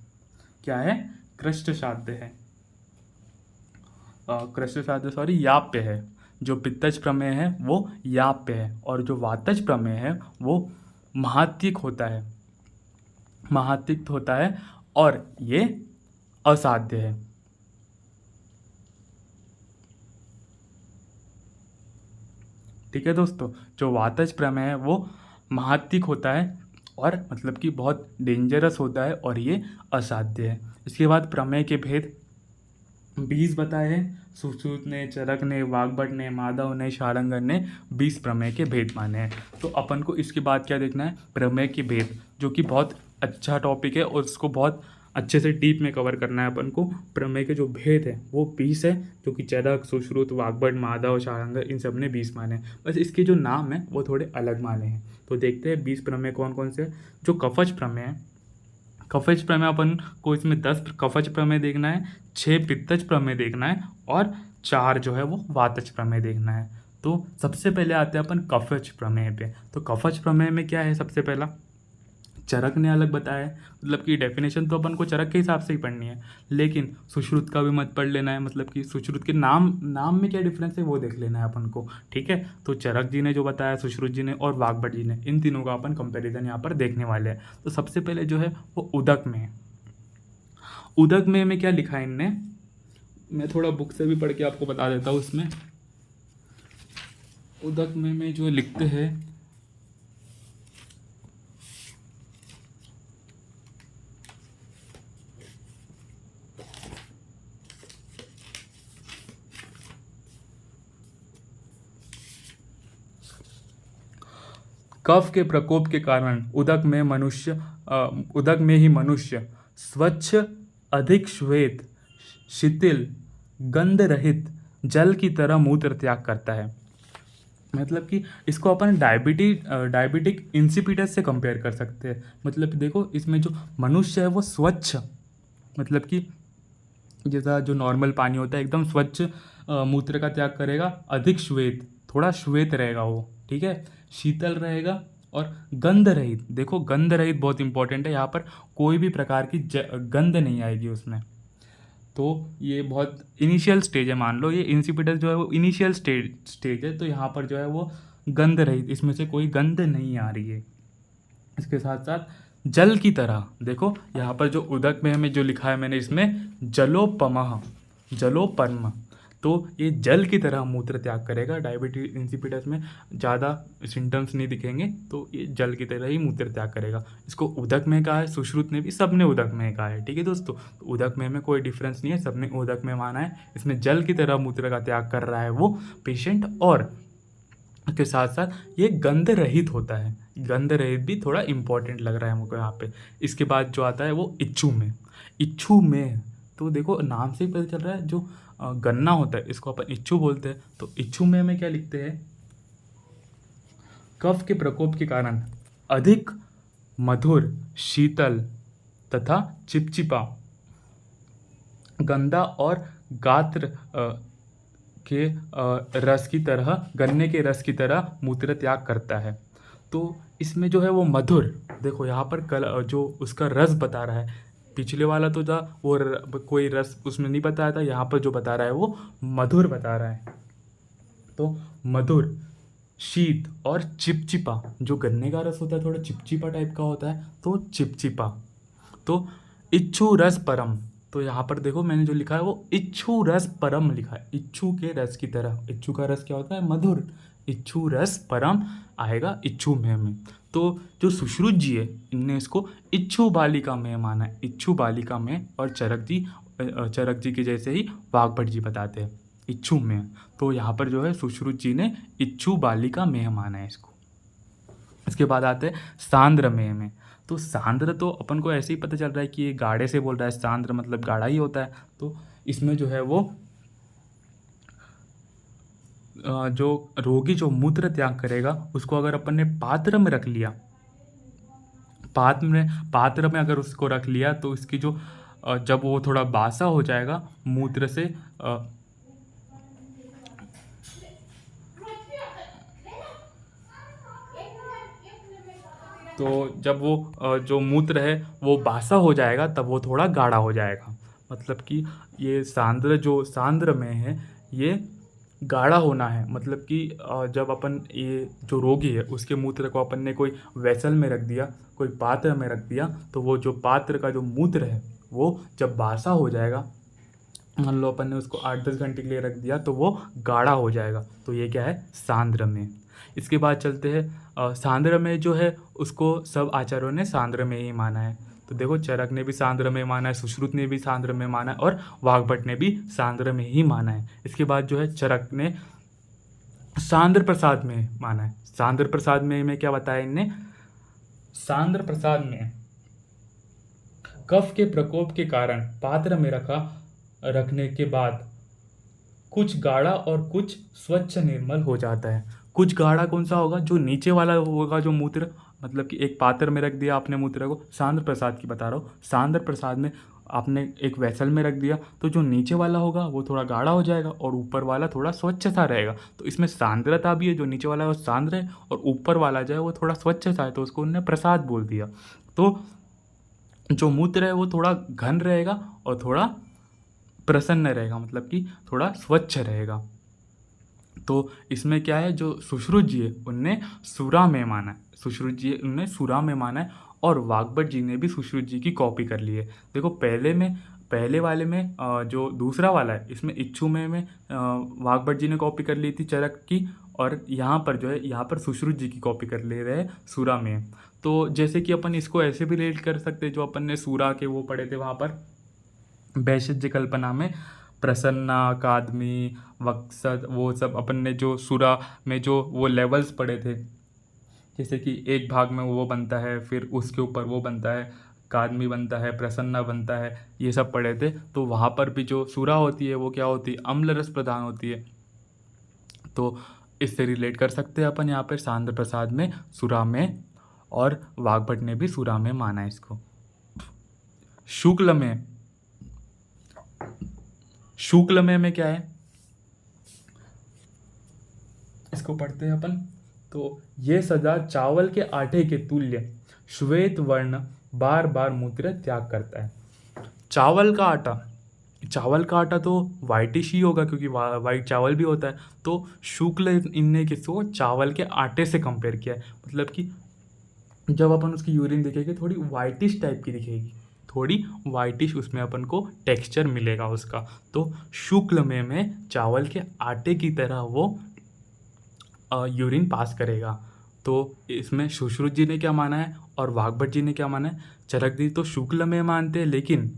क्या है? कृष्ट साध्य है, कृष्ण साध्य सॉरी याप्य है। जो पित्तज प्रमेय है वो याप्य है, और जो वातज प्रमेय है वो महात्तिक होता है, महात्तिक होता है, और ये असाध्य है। ठीक है दोस्तों, जो वातज प्रमेय है वो महात्तिक होता है, और मतलब कि बहुत डेंजरस होता है, और ये असाध्य है। इसके बाद प्रमेय के भेद 20 बताए हैं। सुश्रुत ने, चरक ने, वाग्भट ने, माधव ने, शारंगर ने 20 प्रमेय के भेद माने हैं। तो अपन को इसके बाद क्या देखना है? प्रमेय के भेद, जो कि बहुत अच्छा टॉपिक है और उसको बहुत अच्छे से डीप में कवर करना है अपन को। प्रमेय के जो भेद है वो 20 है, जो कि चरक, सुश्रुत, वाग्भट, माधव, शारंगर इन सब ने 20 माने हैं। बस इसके जो नाम है वो थोड़े अलग माने हैं। तो देखते हैं 20 प्रमेय कौन कौन से। जो कफज प्रमेय है, कफज प्रमेय अपन को इसमें 10 कफज प्रमेय देखना है, 6 पित्तज प्रमेय देखना है, और 4 जो है वो वातज प्रमेय देखना है। तो सबसे पहले आते हैं अपन कफज प्रमेय पे। तो कफज प्रमेय में क्या है? सबसे पहला चरक ने अलग बताया है, मतलब कि डेफिनेशन तो अपन को चरक के हिसाब से ही पढ़नी है, लेकिन सुश्रुत का भी मत पढ़ लेना है, मतलब कि सुश्रुत के नाम में क्या डिफरेंस है वो देख लेना है अपन को। ठीक है, तो चरक जी ने जो बताया, सुश्रुत जी ने और वाग्भट जी ने, इन तीनों का अपन कंपेरिजन यहाँ पर देखने वाले हैं। तो सबसे पहले जो है वो उदक में है। उदक में क्या लिखा है इनने? मैं थोड़ा बुक से भी पढ़ के आपको बता देता हूँ। उसमें उदक में जो लिखते हैं, कफ के प्रकोप के कारण उदक में ही मनुष्य स्वच्छ, अधिक श्वेत, शिथिल, गंध रहित जल की तरह मूत्र त्याग करता है। मतलब कि इसको अपन डायबिटिक इंसिपिटस से कंपेयर कर सकते हैं। मतलब देखो, इसमें जो मनुष्य है वो स्वच्छ, मतलब कि जैसा जो नॉर्मल पानी होता है एकदम स्वच्छ मूत्र का त्याग करेगा? अधिक श्वेत, थोड़ा श्वेत रहेगा वो, ठीक है। शीतल रहेगा और गंध रहित। देखो गंध रहित बहुत इंपॉर्टेंट है, यहाँ पर कोई भी प्रकार की गंध नहीं आएगी उसमें। तो ये बहुत इनिशियल स्टेज है, मान लो ये इंसिपिडस जो है वो इनिशियल स्टेज है, तो यहाँ पर जो है वो गंध रहित, इसमें से कोई गंध नहीं आ रही है। इसके साथ साथ जल की तरह, देखो यहाँ पर जो उदक में हमें जो लिखा है मैंने, इसमें जलोपमः, जलोपम, तो ये जल की तरह मूत्र त्याग करेगा। डायबिटीज इंसिपिडस में ज़्यादा सिम्टम्स नहीं दिखेंगे, तो ये जल की तरह ही मूत्र त्याग करेगा। इसको उदक में कहा है, सुश्रुत ने भी, सब ने उदक में कहा है, ठीक है दोस्तों। तो उदक में कोई डिफरेंस नहीं है, सब ने उदक में माना है। इसमें जल की तरह मूत्र का त्याग कर रहा है वो पेशेंट, और के साथ साथ ये गंध रहित होता है। गंध रहित भी थोड़ा इंपॉर्टेंट लग रहा है हमको यहाँ पे। इसके बाद जो आता है वो इच्छू में। इच्छू में तो देखो नाम से ही पता चल रहा है, जो गन्ना होता है इसको अपन इच्छू बोलते हैं। तो इच्छू में क्या लिखते हैं? कफ के प्रकोप के कारण अधिक मधुर, शीतल तथा चिपचिपा, गंदा और गात्र के रस की तरह, गन्ने के रस की तरह मूत्र त्याग करता है। तो इसमें जो है वो मधुर, देखो यहाँ पर जो उसका रस बता रहा है, पिछले वाला तो था वो कोई रस उसमें नहीं बताया था, यहाँ पर जो बता रहा है वो मधुर बता रहा है। तो मधुर, शीत और चिपचिपा, जो गन्ने का रस होता है थोड़ा चिपचिपा टाइप का होता है, तो चिपचिपा। तो इच्छू रस परम, तो यहाँ पर देखो मैंने जो लिखा है वो इच्छू रस परम लिखा है, इच्छू के रस की तरह। इच्छू का रस क्या होता है? मधुर। इच्छू रस परम आएगा इच्छू में। तो जो सुश्रुत जी है इनने इसको इच्छू बालिका में माना है, इच्छू बालिका में। और चरक जी के जैसे ही वाग्भट जी बताते हैं इच्छू में। तो यहाँ पर जो है सुश्रुत जी ने इच्छू बालिका में माना है इसको। इसके बाद आते हैं सांद्र में। तो सांद्र तो अपन को ऐसे ही पता चल रहा है कि ये गाढ़े से बोल रहा है, सांद्र मतलब गाढ़ा ही होता है। तो इसमें जो है वो जो रोगी जो मूत्र त्याग करेगा उसको अगर अपन ने पात्र में रख लिया, पात्र में अगर उसको रख लिया, तो इसकी जो जब वो थोड़ा बासा हो जाएगा मूत्र से, तो जब वो जो मूत्र है वो बासा हो जाएगा तब वो थोड़ा गाढ़ा हो जाएगा। मतलब कि ये सांद्र में है ये गाढ़ा होना है। मतलब कि जब अपन ये जो रोगी है उसके मूत्र को अपन ने कोई वेसल में रख दिया, कोई पात्र में रख दिया, तो वो जो पात्र का जो मूत्र है वो जब बासा हो जाएगा, मान लो अपन ने उसको 8-10 घंटे के लिए रख दिया, तो वो गाढ़ा हो जाएगा। तो ये क्या है? सांद्र में। इसके बाद चलते हैं सांद्र में जो है उसको सब आचार्यों ने सांद्र में ही माना है। तो देखो चरक ने भी सांद्र में माना है, सुश्रुत ने भी सांद्र में माना है, और वाग्भट ने भी सांद्र में ही माना है। इसके बाद जो है चरक ने सांद्र प्रसाद में माना है। सांद्र प्रसाद में क्या बताया इनने? सांद्र प्रसाद में कफ के प्रकोप के कारण पात्र में रखने के बाद कुछ गाढ़ा और कुछ स्वच्छ निर्मल हो जाता है। कुछ गाढ़ा कौन सा होगा? जो नीचे वाला होगा जो मूत्र, मतलब कि एक पात्र में रख दिया आपने मूत्र को, सांद्र प्रसाद की बता रहा हूँ। सांद्र प्रसाद में आपने एक वेसल में रख दिया, तो जो नीचे वाला होगा वो थोड़ा गाढ़ा हो जाएगा और ऊपर वाला थोड़ा स्वच्छ सा रहेगा। तो इसमें सांद्रता भी है, जो नीचे वाला है वो सांद्र है और ऊपर वाला जो है वो थोड़ा स्वच्छ सा है, तो उसको उन्होंने प्रसाद बोल दिया। तो जो मूत्र है वो थोड़ा घन रहेगा और थोड़ा प्रसन्न रहेगा, मतलब कि थोड़ा स्वच्छ रहेगा। तो इसमें क्या है, जो सुश्रुत जी है उनने सुरा में माना है, सुश्रुत जी उनने सुरा में माना है, और वाग्भट जी ने भी सुश्रुत जी की कॉपी कर ली है। देखो पहले वाले में जो दूसरा वाला है इसमें इच्छू में वाग्भट जी ने कॉपी कर ली थी चरक की, और यहाँ पर जो है यहाँ पर सुश्रुत जी की कॉपी कर ले रहे हैं सुरा में। तो जैसे कि अपन इसको ऐसे भी रिलेट कर सकते हैं, जो अपन ने सूरा के वो पढ़े थे वहाँ पर वैशज्य कल्पना में, प्रसन्ना, कादमी, वक्सद, वो सब अपन ने जो सुरा में जो वो लेवल्स पढ़े थे, जैसे कि एक भाग में वो बनता है, फिर उसके ऊपर वो बनता है, कादमी बनता है, प्रसन्ना बनता है, ये सब पढ़े थे। तो वहाँ पर भी जो सुरा होती है वो क्या होती है? अम्ल रस प्रधान होती है। तो इससे रिलेट कर सकते हैं अपन यहाँ पर सांद्र प्रसाद में, सुरा में, और वाग्भट ने भी सुरा में माना है इसको। शुक्ल में क्या है? इसको पढ़ते हैं अपन। तो ये सदा चावल के आटे के तुल्य श्वेत वर्ण बार बार मूत्र त्याग करता है। चावल का आटा, चावल का आटा तो वाइटिश ही होगा क्योंकि वाइट चावल भी होता है। तो शुक्ल इनने किसको चावल के आटे से कंपेयर किया है, मतलब कि जब अपन उसकी यूरिन देखेंगे थोड़ी वाइटिश टाइप की दिखेगी, थोड़ी वाइटिश उसमें अपन को टेक्सचर मिलेगा उसका। तो शुक्ल में चावल के आटे की तरह वो यूरिन पास करेगा। तो इसमें सुश्रुत जी ने क्या माना है और वाग्भट जी ने क्या माना है? चरक जी तो शुक्ल में मानते हैं, लेकिन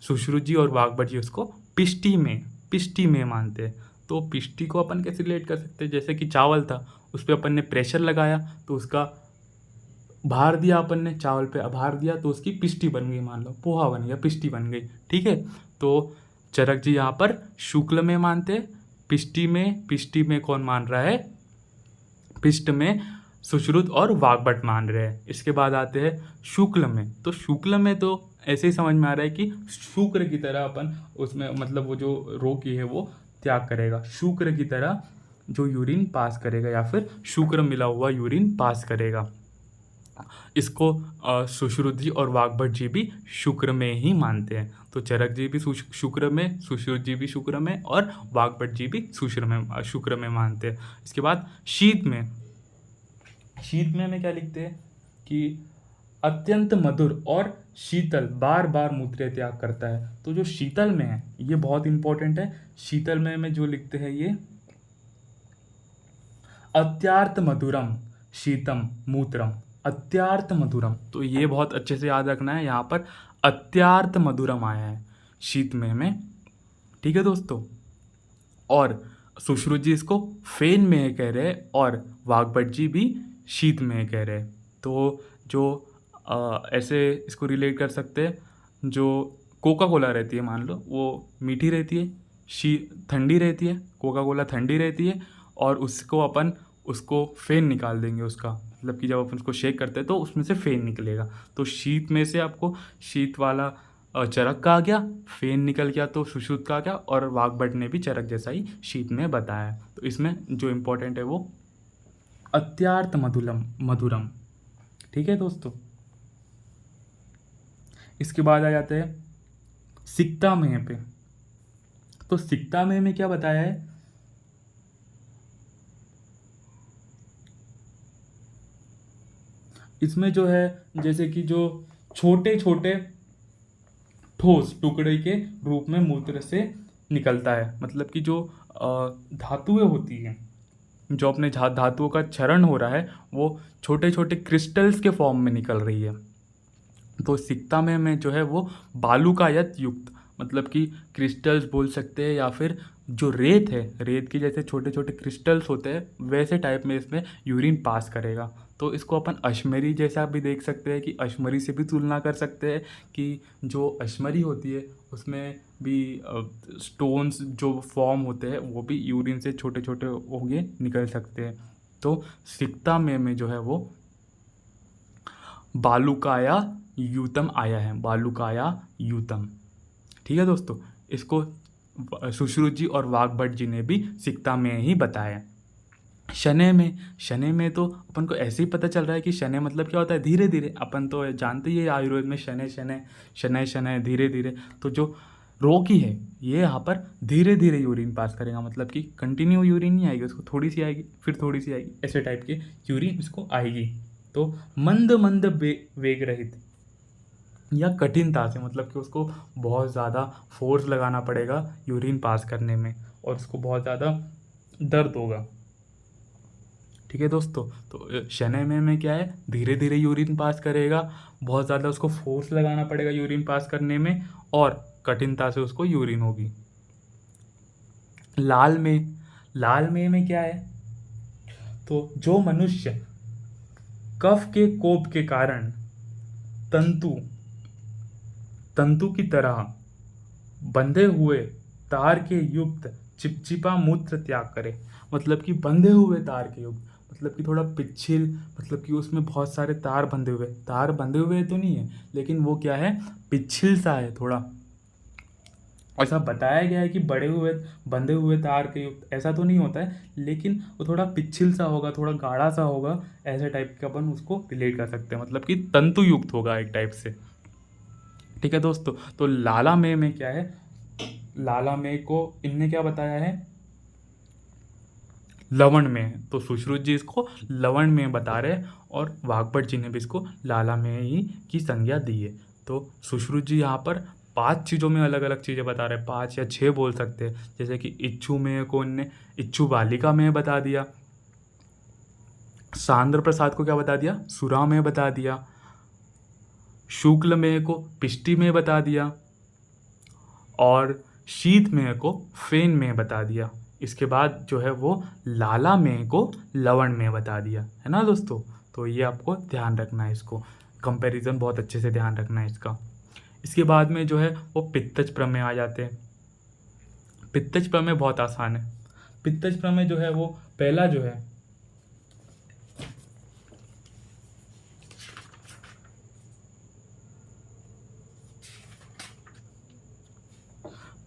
सुश्रुत जी और वाग्भट जी उसको पिष्टी में मानते हैं। तो पिष्टी को अपन कैसे रिलेट कर सकते हैं? जैसे कि चावल था, उस पर अपन ने प्रेशर लगाया तो उसका भार दिया, अपन ने चावल पे भार दिया तो उसकी पिष्टी बन गई, मान लो पोहा बन गया, पिष्टी बन गई, ठीक है। तो चरक जी यहाँ पर शुक्ल में मानते हैं, पिष्टी में कौन मान रहा है? पिष्ट में सुश्रुत और वाग्भट मान रहे हैं। इसके बाद आते हैं शुक्ल में। तो शुक्ल में तो ऐसे ही समझ में आ रहा है कि शुक्र की तरह अपन उसमें, मतलब वो जो रोगी है वो त्याग करेगा, शुक्र की तरह जो यूरिन पास करेगा या फिर शुक्र मिला हुआ यूरिन पास करेगा। इसको सुश्रुत जी और वाग्भट जी भी शुक्र में ही मानते हैं। तो चरक जी भी शुक्र में, सुश्रुत जी भी शुक्र में और वाग्भट जी भी शुक्र में मानते हैं। इसके बाद शीत में हमें क्या लिखते हैं कि अत्यंत मधुर और शीतल बार बार मूत्र त्याग करता है। तो जो शीतल में है ये बहुत इंपॉर्टेंट है। शीतल में जो लिखते हैं ये अत्यार्थ मधुरम शीतम मूत्रम, अत्यार्थ मधुरम। तो ये बहुत अच्छे से याद रखना है, यहाँ पर अत्यार्थ मधुरम आया है शीत में, ठीक है दोस्तों। और सुश्रुत जी इसको फेन में कह रहे हैं और वाग्भट जी भी शीत में कह रहे हैं। तो जो ऐसे इसको रिलेट कर सकते हैं, जो कोका कोला रहती है मान लो, वो मीठी रहती है, ठंडी रहती है, कोका कोला ठंडी रहती है, और उसको फेन निकाल देंगे उसका, मतलब कि जब अपन उसको शेक करते हैं तो उसमें से फेन निकलेगा। तो शीत में से आपको शीत वाला चरक का आ गया, फेन निकल गया तो सुश्रुत का आ गया, और वाग्भट ने भी चरक जैसा ही शीत में बताया। तो इसमें जो इम्पोर्टेंट है वो अत्यार्थ मधुरम, ठीक है दोस्तों। इसके बाद आ जाते हैं सिक्ता में पे। तो सिक्ता में क्या बताया है? इसमें जो है जैसे कि जो छोटे छोटे ठोस टुकड़े के रूप में मूत्र से निकलता है, मतलब कि जो धातुएं होती हैं, जो अपने धातुओं का क्षरण हो रहा है वो छोटे छोटे क्रिस्टल्स के फॉर्म में निकल रही है। तो सिक्ता में जो है वो बालुकायत युक्त, मतलब कि क्रिस्टल्स बोल सकते हैं, या फिर जो रेत है, रेत के जैसे छोटे छोटे क्रिस्टल्स होते हैं वैसे टाइप में इसमें यूरिन पास करेगा। तो इसको अपन अश्मरी जैसा भी देख सकते हैं, कि अश्मरी से भी तुलना कर सकते हैं कि जो अश्मरी होती है उसमें भी स्टोन्स जो फॉर्म होते हैं वो भी यूरिन से छोटे छोटे होंगे निकल सकते हैं। तो सिक्ता में जो है वो बालुकाया यूतम आया है, बालुकाया यूतम, ठीक है दोस्तों। इसको सुश्रुत जी और वाग्भट जी ने भी सिक्ता में ही बताया। शनै में तो अपन को ऐसे ही पता चल रहा है कि शनै मतलब क्या होता है, धीरे धीरे। अपन तो जानते ही है आयुर्वेद में शनै धीरे धीरे। तो जो रोगी है ये यहाँ पर धीरे धीरे यूरिन पास करेगा, मतलब कि कंटिन्यू यूरिन नहीं आएगी उसको, थोड़ी सी आएगी फिर थोड़ी सी आएगी, ऐसे टाइप के यूरिन इसको आएगी। तो मंद मंद वेग रहित या कठिनता से, मतलब कि उसको बहुत ज़्यादा फोर्स लगाना पड़ेगा यूरिन पास करने में, और उसको बहुत ज़्यादा दर्द होगा, ठीक है दोस्तों। तो शनै में क्या है, धीरे धीरे यूरिन पास करेगा, बहुत ज़्यादा उसको फोर्स लगाना पड़ेगा यूरिन पास करने में, और कठिनता से उसको यूरिन होगी। लाल में क्या है? तो जो मनुष्य कफ के कोप के कारण तंतु की तरह बंधे हुए तार के युक्त चिपचिपा मूत्र त्याग करे, मतलब कि बंधे हुए तार के युक्त, मतलब कि थोड़ा पिछिल, मतलब कि उसमें बहुत सारे तार बंधे हुए तो नहीं है, लेकिन वो क्या है, पिछिल सा है थोड़ा, ऐसा बताया गया है कि बड़े हुए बंधे हुए तार के युक्त, ऐसा तो नहीं होता है, लेकिन वो थोड़ा पिछल सा होगा, थोड़ा गाढ़ा सा होगा, ऐसे टाइप का अपन उसको रिलेट कर सकते हैं, मतलब कि तंतु युक्त होगा एक टाइप से। ठीक है दोस्तों, तो लाला में क्या है, लाला में को इनने क्या बताया है, लवण में है, तो सुश्रुत जी इसको लवण में बता रहे हैं और वाग्भट जी ने भी इसको लाला में ही की संज्ञा दी है। तो सुश्रुत जी यहाँ पर 5 चीज़ों में अलग अलग चीज़ें बता रहे हैं, 5 या 6 बोल सकते हैं, जैसे कि इच्छु में को इनने इच्छु बालिका में बता दिया, सांद्र प्रसाद को क्या बता दिया, सुरा में बता दिया, शुक्ल में को पिष्टि में बता दिया, और शीत में को फेन में बता दिया। इसके बाद जो है वो लाला में को लवण में बता दिया, है ना दोस्तों। तो ये आपको ध्यान रखना है, इसको कंपैरिजन बहुत अच्छे से ध्यान रखना है इसका। इसके बाद में जो है वो पित्तज प्रमेय आ जाते हैं। पित्तज प्रमेय बहुत आसान है। पित्तज प्रमेय जो है वो पहला जो है,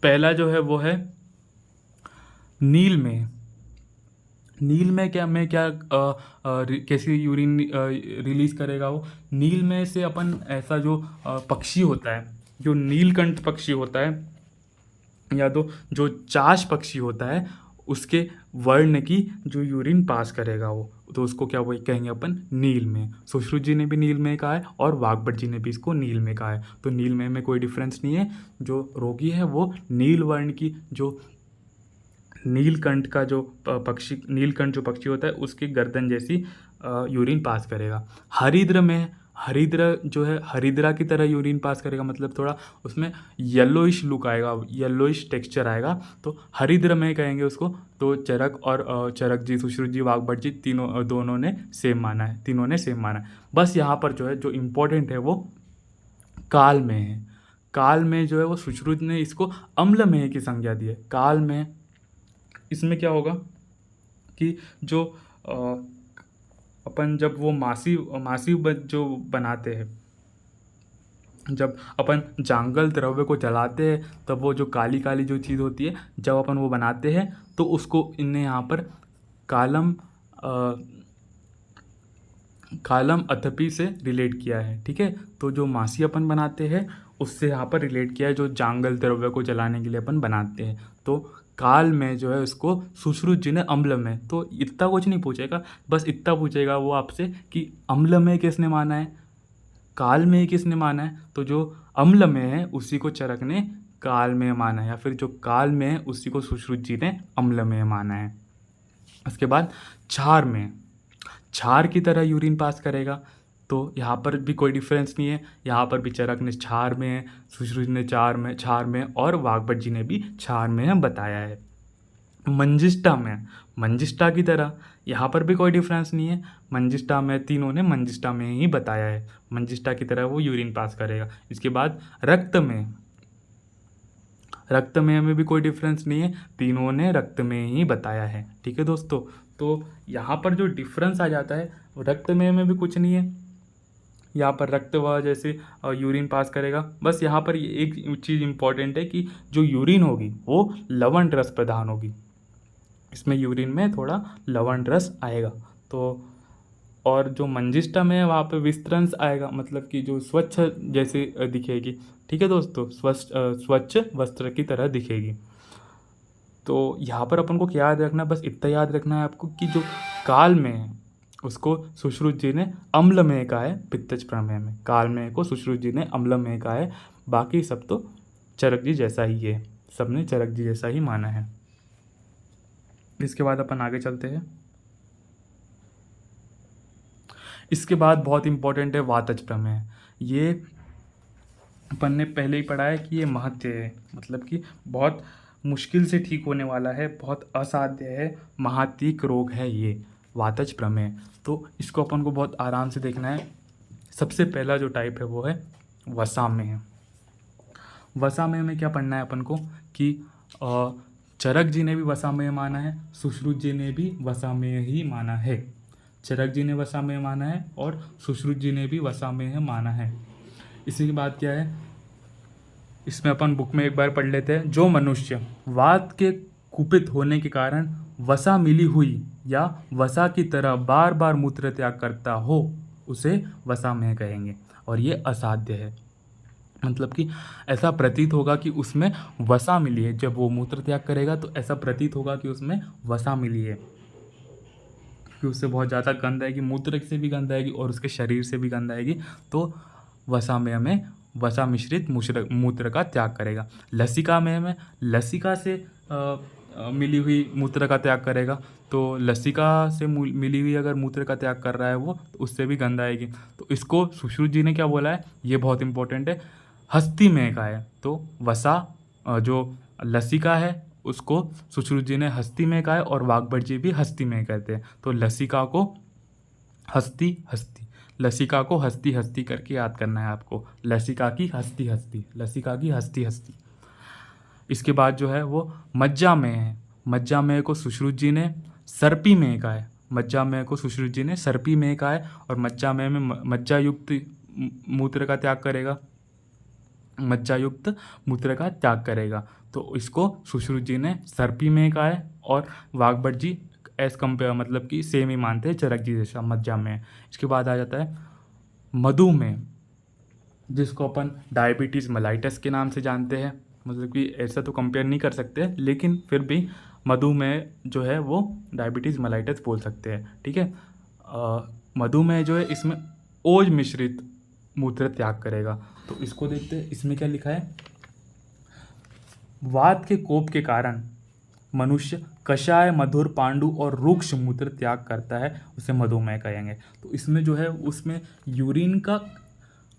पहला जो है वो है नील में। नील में क्या में क्या कैसी यूरिन रिलीज करेगा वो, नील में से अपन ऐसा जो पक्षी होता है, जो नीलकंठ पक्षी होता है, या तो जो चाश पक्षी होता है, उसके वर्ण की जो यूरिन पास करेगा वो, तो उसको क्या वही कहेंगे अपन नील में। सुश्रुत जी ने भी नील में कहा है और वाग्भट जी ने भी इसको नील में कहा है। तो नील में कोई डिफरेंस नहीं है, जो रोगी है वो नील वर्ण की जो नीलकंठ का जो पक्षी, नीलकंठ जो पक्षी होता है उसकी गर्दन जैसी यूरिन पास करेगा। हरिद्र में, हरिद्र जो है हरिद्रा की तरह यूरिन पास करेगा, मतलब थोड़ा उसमें येलोइश लुक आएगा, येलोइश टेक्सचर आएगा, तो हरिद्र में कहेंगे उसको। तो चरक और चरक जी, सुश्रुत जी, वाग्भट जी तीनों दोनों ने सेम माना है, तीनों ने सेम माना है। बस यहाँ पर जो है जो इम्पोर्टेंट है वो काल में है। काल में जो है वो सुश्रुत ने इसको अम्ल में की संज्ञा दी है। काल में इसमें क्या होगा कि जो अपन जब वो मासी जो बनाते हैं, जब अपन जांगल द्रव्य को जलाते हैं, तब वो जो काली काली जो चीज़ होती है, जब अपन वो बनाते हैं तो उसको इनने यहाँ पर कालम कालम अथपी से रिलेट किया है। ठीक है, तो जो मासी अपन बनाते हैं उससे यहाँ पर रिलेट किया है, जो जांगल द्रव्य को जलाने के लिए अपन बनाते हैं। तो काल में जो है उसको सुश्रुत जी ने अम्ल में, तो इतना कुछ नहीं पूछेगा, बस इतना पूछेगा वो आपसे कि अम्ल में किसने माना है, काल में किसने माना है। तो जो अम्ल में है उसी को चरक ने काल में माना है, या फिर जो काल में है उसी को सुश्रुत जी ने अम्ल में माना है। उसके बाद क्षार में, क्षार की तरह यूरिन पास करेगा, तो यहाँ पर भी कोई डिफरेंस नहीं है, यहाँ पर भी चरक ने क्षार में है, सुश्रुत ने क्षार में और वाग्भट जी ने भी क्षार में बताया है। मंजिष्ठा में, मंजिष्ठा की तरह, यहाँ पर भी कोई डिफरेंस नहीं है, मंजिष्ठा में तीनों ने मंजिष्ठा में ही बताया है, मंजिष्ठा की तरह वो यूरिन पास करेगा। इसके बाद रक्त में, रक्त में भी कोई डिफरेंस नहीं है, तीनों ने रक्त में ही बताया है। ठीक है दोस्तों, तो यहाँ पर जो डिफरेंस आ जाता है, रक्त में भी कुछ नहीं है, यहाँ पर रक्त व जैसे यूरिन पास करेगा। बस यहाँ पर एक चीज़ इम्पॉर्टेंट है कि जो यूरिन होगी वो लवण रस प्रधान होगी, इसमें यूरिन में थोड़ा लवण रस आएगा। तो और जो मंजिष्ठा में है वहाँ पे विस्तृंस आएगा, मतलब कि जो स्वच्छ जैसे दिखेगी। ठीक है दोस्तों, स्वच्छ वस्त्र की तरह दिखेगी। तो यहाँ पर अपन को क्या याद रखना है, बस इतना याद रखना है आपको कि जो काल में है उसको सुश्रुत जी ने अम्ल में कहा है, पित्तज प्रमेय में काल में को सुश्रुत जी ने अम्ल में कहा है, बाकी सब तो चरक जी जैसा ही है, सब ने चरक जी जैसा ही माना है। इसके बाद अपन आगे चलते हैं। इसके बाद बहुत इंपॉर्टेंट है वातज प्रमेय। ये अपन ने पहले ही पढ़ा है कि ये महत्व है, मतलब कि बहुत मुश्किल से ठीक होने वाला है, बहुत असाध्य है, महातिक रोग है ये वातज प्रमेय। तो इसको अपन को बहुत आराम से देखना है। सबसे पहला जो टाइप है वो है वसामेय। वसामेय में क्या पढ़ना है अपन को कि चरक जी ने भी वसामेय माना है, सुश्रुत जी ने भी वसामेय ही माना है। चरक जी ने वसामेय माना है और सुश्रुत जी ने भी वसामेय माना है। इसी के बाद क्या है, इसमें अपन बुक में एक बार पढ़ लेते हैं। जो मनुष्य वात के कुपित होने के कारण वसा मिली हुई या वसा की तरह बार बार मूत्र त्याग करता हो उसे वसामय कहेंगे। और ये असाध्य है, मतलब कि ऐसा प्रतीत होगा कि उसमें वसा मिली है। जब वो मूत्र त्याग करेगा तो ऐसा प्रतीत होगा कि उसमें वसा मिली है, कि उससे बहुत ज़्यादा गंध आएगी, मूत्र से भी गंध आएगी और उसके शरीर से भी गंध आएगी। तो वसामय में वसा मिश्रित मूत्र का त्याग करेगा। लसिकामय में लसिका से मिली हुई मूत्र का त्याग करेगा। तो लसिका से मिली हुई अगर मूत्र का त्याग कर रहा है वो, तो उससे भी गंध आएगी। तो इसको सुश्रुत जी ने क्या बोला है, ये बहुत इंपॉर्टेंट है, हस्तिमय का है। तो वसा जो लसिका है उसको सुश्रुत जी ने हस्तिमय का है और वाग्भट जी भी हस्तिमय कहते हैं। तो लसिका को हस्ती हस्ती, लसिका को हस्ती हस्ती करके याद करना है आपको। लसिका की हस्ती हस्ती, लसिका की हस्ती हस्ती। इसके बाद जो है वो मज्जामय है। मज्जामय को सुश्रुत जी ने सर्पीमय का है। मज्जामय को सुश्रुत जी ने सर्पीमय का है और मज्जामय में मज्जा युक्त मूत्र का त्याग करेगा, मज्जा युक्त मूत्र का त्याग करेगा। तो इसको सुश्रुत जी ने सर्पीमय का है और वाग्भट जी एज कंपेयर मतलब कि सेम ही मानते हैं चरक जी जैसा, मज्जामय। इसके बाद आ जाता है मधुमेह, जिसको अपन डायबिटीज़ मेलाइटस के नाम से जानते हैं। मतलब कि ऐसा तो कंपेयर नहीं कर सकते, लेकिन फिर भी मधुमेह जो है वो डायबिटीज़ मेलाइटस बोल सकते हैं, ठीक है। मधुमेह जो है इसमें ओज मिश्रित मूत्र त्याग करेगा। तो इसको देखते हैं, इसमें क्या लिखा है, वात के कोप के कारण मनुष्य कषाय, मधुर, पांडु और रूक्ष मूत्र त्याग करता है, उसे मधुमेह कहेंगे। तो इसमें जो है उसमें यूरिन का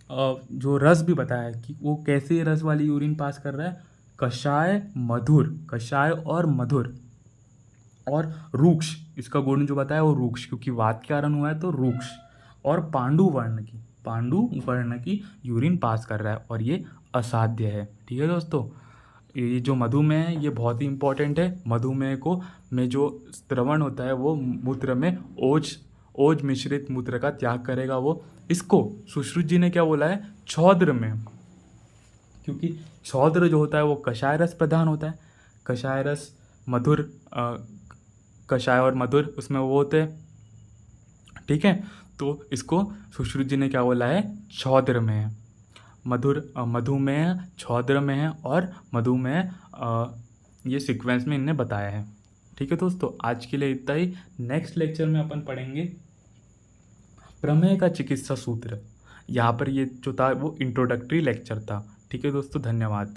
जो रस भी बताया है कि वो कैसे रस वाली यूरिन पास कर रहा है। कषाय मधुर, कषाय और मधुर और रूक्ष, इसका गुण जो बताया वो रूक्ष, क्योंकि वात के कारण हुआ है तो रूक्ष, और पांडु वर्ण की यूरिन पास कर रहा है और ये असाध्य है, ठीक है दोस्तों। ये जो मधुमेह है ये बहुत ही इंपॉर्टेंट है। मधुमेह को में जो स्त्रवण होता है वो मूत्र में ओज मिश्रित मूत्र का त्याग करेगा वो। इसको सुश्रुत जी ने क्या बोला है, छौद्र में, क्योंकि छौद्र जो होता है वो कषाय रस प्रधान होता है। कषाय रस मधुर, कषाय और मधुर उसमें वो होते हैं, ठीक है। तो इसको सुश्रुत जी ने क्या बोला है, छौद्र में है। मधुमेह छौद्र में है और मधुमेह ये सीक्वेंस में इन्हें बताया है, ठीक है दोस्तों। आज के लिए इतना ही। नेक्स्ट लेक्चर में अपन पढ़ेंगे प्रमेय का चिकित्सा सूत्र। यहाँ पर ये जो था वो इंट्रोडक्टरी लेक्चर था, ठीक है दोस्तों। धन्यवाद।